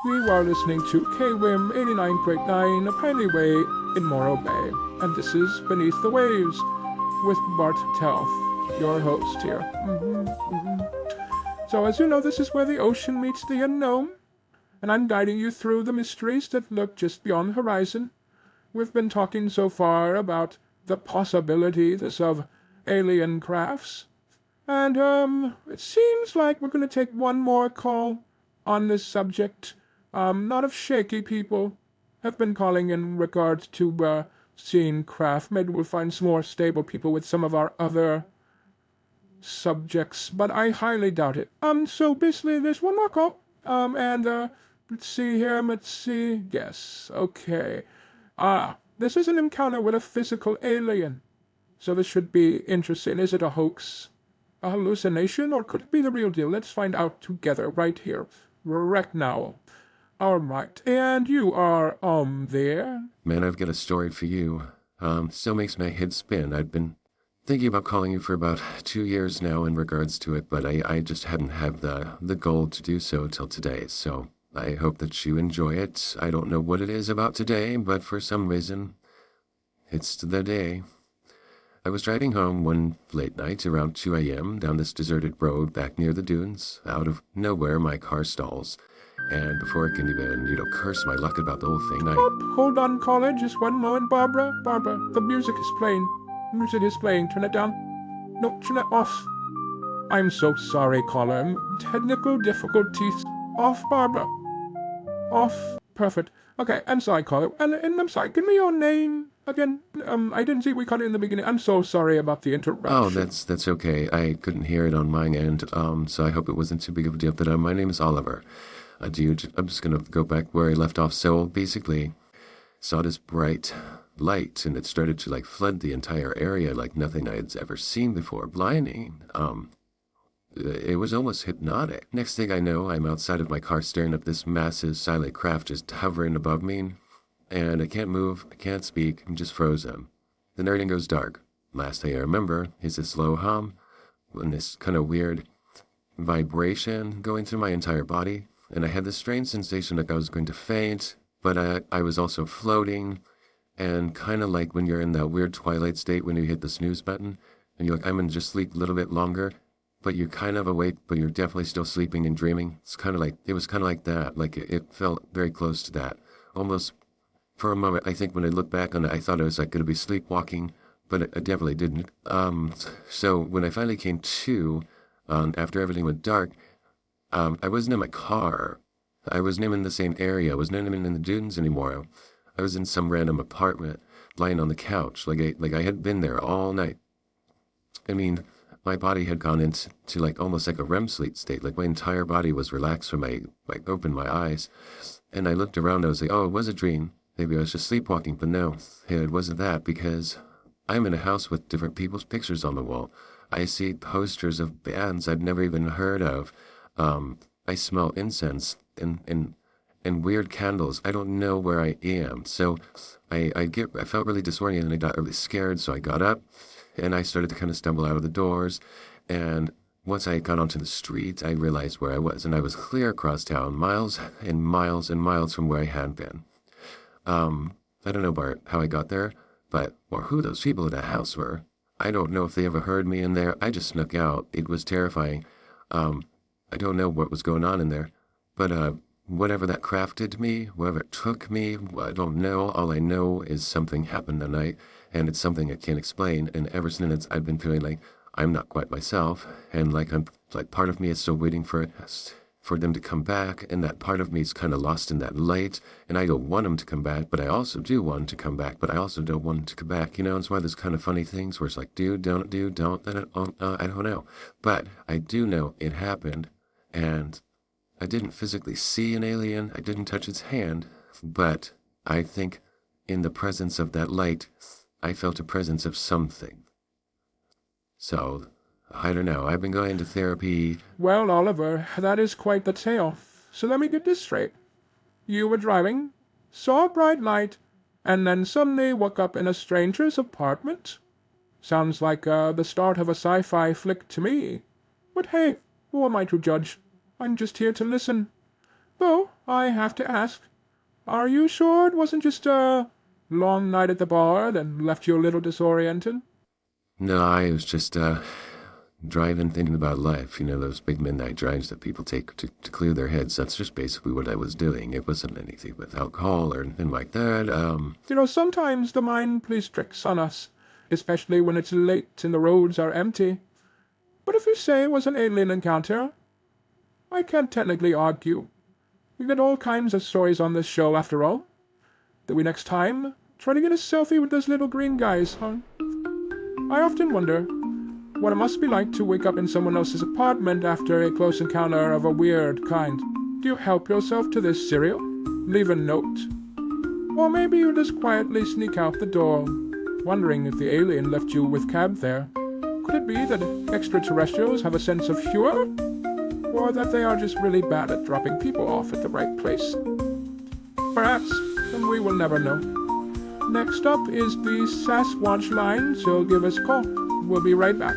You are listening to KWIMM 89.9 Piney Way in Morro Bay, and this is Beneath the Waves with Bart, your host here. So as you know, this is where the ocean meets the unknown, and I'm guiding you through the mysteries that lurk just beyond the horizon. We've been talking so far about the possibilities of alien crafts, and it seems like we're going to take one more call on this subject. Not of shaky people have been calling in regard to seeing craft. Maybe we'll find some more stable people with some of our other subjects, but I highly doubt it. So basically there's one more call. Let's see here, yes, okay. This is an encounter with a physical alien. So this should be interesting. Is it a hoax? A hallucination? Or could it be the real deal? Let's find out together right here. Right now. All right. And you are, there? Man, I've got a story for you. Still makes my head spin. I've been thinking about calling you for about 2 years now in regards to it, but I just hadn't had the goal to do so till today. So I hope that you enjoy it. I don't know what it is about today, but for some reason, it's the day. I was driving home one late night around 2 a.m. down this deserted road back near the dunes. Out of nowhere, my car stalls. And before I can even, curse my luck about the whole thing, Hold on, caller, just one moment, Barbara. Barbara, the music is playing. Music is playing. Turn it down. No, turn it off. I'm so sorry, caller. Technical difficulties. Off, Barbara. Off. Perfect. Okay, I'm sorry, caller. And I'm sorry, give me your name again. I didn't see we caught it in the beginning. I'm so sorry about the interruption. Oh, that's okay. I couldn't hear it on my end, so I hope it wasn't too big of a deal. But my name is Oliver. Dude, I'm just gonna go back where I left off. So basically, saw this bright light, and it started to flood the entire area like nothing I had ever seen before. Blinding. It was almost hypnotic. Next thing I know, I'm outside of my car staring at this massive silent craft just hovering above me, and I can't move, I can't speak, I'm just frozen. Then everything goes dark. Last thing I remember is this low hum, and this kind of weird vibration going through my entire body. And I had this strange sensation like I was going to faint, but I was also floating, and kind of like when you're in that weird twilight state when you hit the snooze button, and you're like, I'm going to just sleep a little bit longer, but you're kind of awake, but you're definitely still sleeping and dreaming. It was kind of like that. Like it felt very close to that. Almost for a moment, I think when I look back on it, I thought I was going to be sleepwalking, but I definitely didn't. So when I finally came to, after everything went dark, I wasn't in my car. I wasn't even in the same area. I wasn't even in the dunes anymore. I was in some random apartment, lying on the couch, like I had been there all night. I mean, my body had gone into almost like a REM sleep state. Like my entire body was relaxed when I opened my eyes, and I looked around. I was like, oh, it was a dream. Maybe I was just sleepwalking, but no, it wasn't that, because I'm in a house with different people's pictures on the wall. I see posters of bands I'd never even heard of. I smell incense and weird candles. I don't know where I am. So I felt really disoriented, and I got really scared. So I got up and I started to kind of stumble out of the doors. And once I got onto the street, I realized where I was, and I was clear across town, miles and miles and miles from where I had been. I don't know, Bart, how I got there, or who those people in that house were. I don't know if they ever heard me in there. I just snuck out. It was terrifying. I don't know what was going on in there, but whatever that craft did to me, wherever it took me, I don't know. All I know is something happened that night, and it's something I can't explain. And ever since, I've been feeling like I'm not quite myself, and part of me is still waiting for them to come back, and that part of me is kind of lost in that light, and I don't want them to come back, but I also do want them to come back, but I also don't want them to come back. It's one of those kind of funny things where it's like, do, don't, I don't know. But I do know it happened. And I didn't physically see an alien, I didn't touch its hand, but I think in the presence of that light, I felt a presence of something. So, I don't know, I've been going to therapy. Well, Oliver, that is quite the tale. So let me get this straight. You were driving, saw a bright light, and then suddenly woke up in a stranger's apartment? Sounds like the start of a sci-fi flick to me. But hey, who am I to judge? I'm just here to listen. Though, I have to ask, are you sure it wasn't just a long night at the bar that left you a little disoriented? No, I was just, driving, thinking about life. You know, those big midnight drives that people take to clear their heads. That's just basically what I was doing. It wasn't anything with alcohol or anything like that. Sometimes the mind plays tricks on us, especially when it's late and the roads are empty. But if you say it was an alien encounter, I can't technically argue. We get all kinds of stories on this show, after all. Do we next time try to get a selfie with those little green guys, huh? I often wonder what it must be like to wake up in someone else's apartment after a close encounter of a weird kind. Do you help yourself to this cereal? Leave a note? Or maybe you just quietly sneak out the door, wondering if the alien left you with cab there. Could it be that extraterrestrials have a sense of humor? Or that they are just really bad at dropping people off at the right place? Perhaps, and we will never know. Next up is the Sasquatch line, so give us a call. We'll be right back.